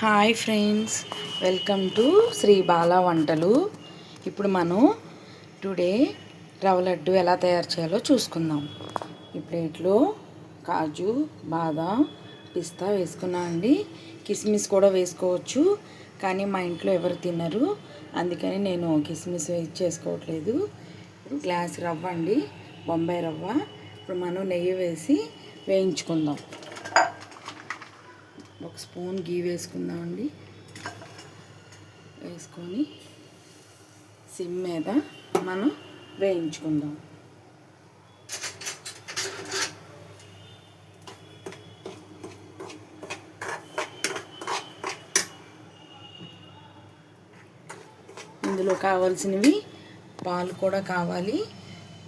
Hi friends, welcome to Sri Bala Vantalu. ఇప్పుడు మనం today రవ్వ లడ్డు ఎలా తయారు చేయాలో చూసుకుందాం. ఈ ప్లేట్లో కాజు, బాదాం, పిస్తా వేసుకున్నాం అండి. కిస్మిస్ కూడా వేసుకోవచ్చు, కానీ మా ఇంట్లో ఎవరు తినరు, అందుకని నేను కిస్మిస్ చేసుకోవట్లేదు. ఇప్పుడు గ్లాస్ రవ్వ అండి, బొంబాయి రవ్వ. ఇప్పుడు మనం నెయ్యి వేసి వేయించుకుందాం. ఒక స్పూన్ గీ వేసుకుందామండి. వేసుకొని సిమ్ మీద మనం వేయించుకుందాం. ఇందులో కావాల్సినవి పాలు కూడా కావాలి.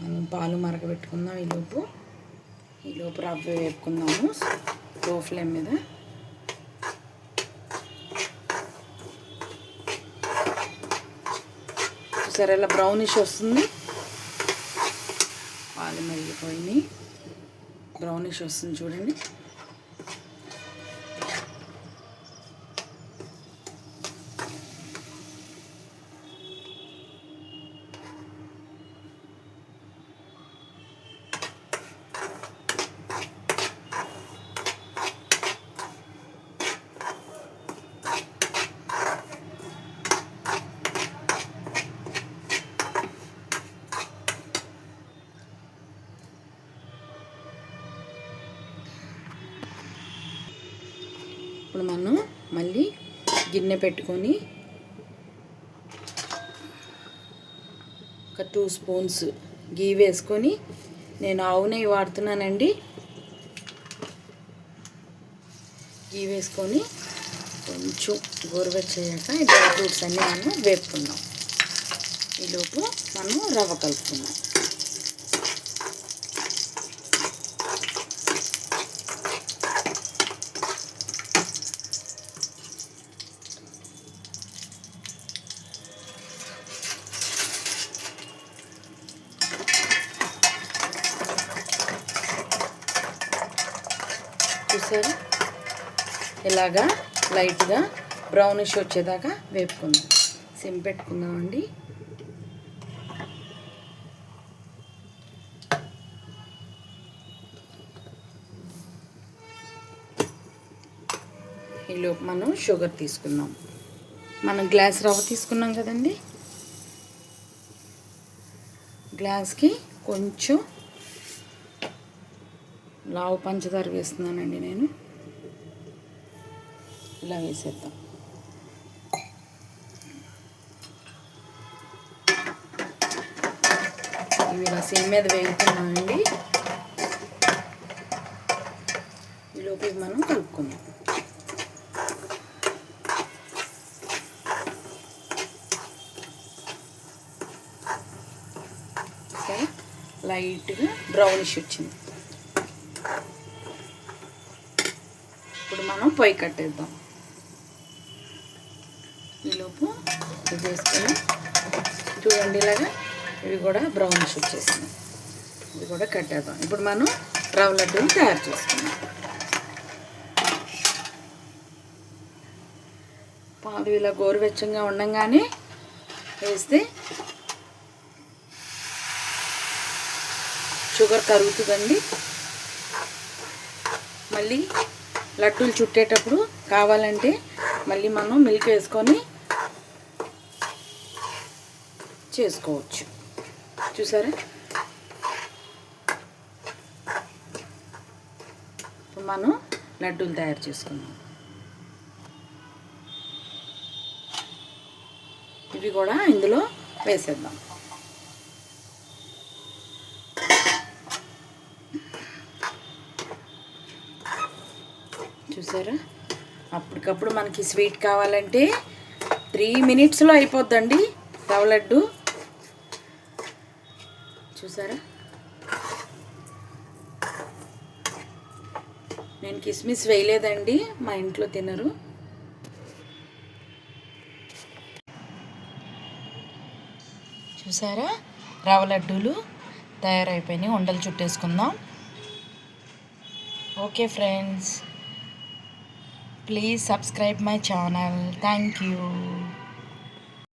మనం పాలు మరగబెట్టుకుందాం. ఈలోపు రవ్వ వేపుకుందాము లో ఫ్లేమ్ మీద. సరే, ఇలా బ్రౌనిష్ వస్తుంది. పాలు మరిగిపోయినాయి, బ్రౌనిష్ వస్తుంది చూడండి. ఇప్పుడు మనం మళ్ళీ గిన్నె పెట్టుకొని ఒక 2 స్పూన్స్ గీ వేసుకొని, నేను ఆవు నెయ్యి వాడుతున్నానండి. గీ వేసుకొని కొంచెం గోరువెచ్చయ్యాక ఈ డ్రై ఫ్రూట్స్ అన్నీ మనం వేపుకుందాం. ఈలోపు మనం రవ్వ కలుపుకుందాం. చూసారా, ఇలాగా లైట్గా బ్రౌనిష్ వచ్చేదాకా వేపుకుందాం. సిమ్ పెట్టుకుందామండి. ఈలోపు మనం షుగర్ తీసుకుందాం. మనం గ్లాస్ రవ్వ తీసుకున్నాం కదండి, గ్లాస్కి కొంచెం లావు పంచదార వేస్తున్నానండి నేను. ఇలా వేసేద్దాం. ఇవి ఇలా సిమ్ మీద వేగుతున్నామండి. ఈలోపు మనం కలుపుకుందాం. సరే, లైట్గా బ్రౌనిష్ వచ్చింది. ఇప్పుడు మనం పొయ్యి కట్టేద్దాం. ఈలోపు ఇది వేసుకొని చూడండి, ఇలాగా ఇవి కూడా బ్రౌనిష్ వచ్చేసింది. ఇది కూడా కట్టేద్దాం. ఇప్పుడు మనం రవ్వ లడ్డూని తయారు చేసుకుందాం. పాలు ఇలా గోరువెచ్చంగా ఉండగానే వేస్తే షుగర్ కరుగుతుందండి. మళ్ళీ లడ్డూలు చుట్టేటప్పుడు కావాలంటే మళ్ళీ మనం మిల్క్ వేసుకొని చేసుకోవచ్చు. చూసారా, ఇప్పుడు మనం లడ్డూలు తయారు చేసుకున్నాం. ఇవి కూడా ఇందులో వేసేద్దాం. చూసారా, అప్పటికప్పుడు మనకి స్వీట్ కావాలంటే 3 మినిట్స్లో అయిపోద్దండి రవ్వ లడ్డు. చూసారా, నేను కిస్మిస్ వేయలేదండి, మా ఇంట్లో తినరు. చూసారా, రవ్వ లడ్డూలు తయారైపోయినాయి. ఉండలు చుట్టేసుకుందాం. Okay friends, please subscribe my channel. Thank you.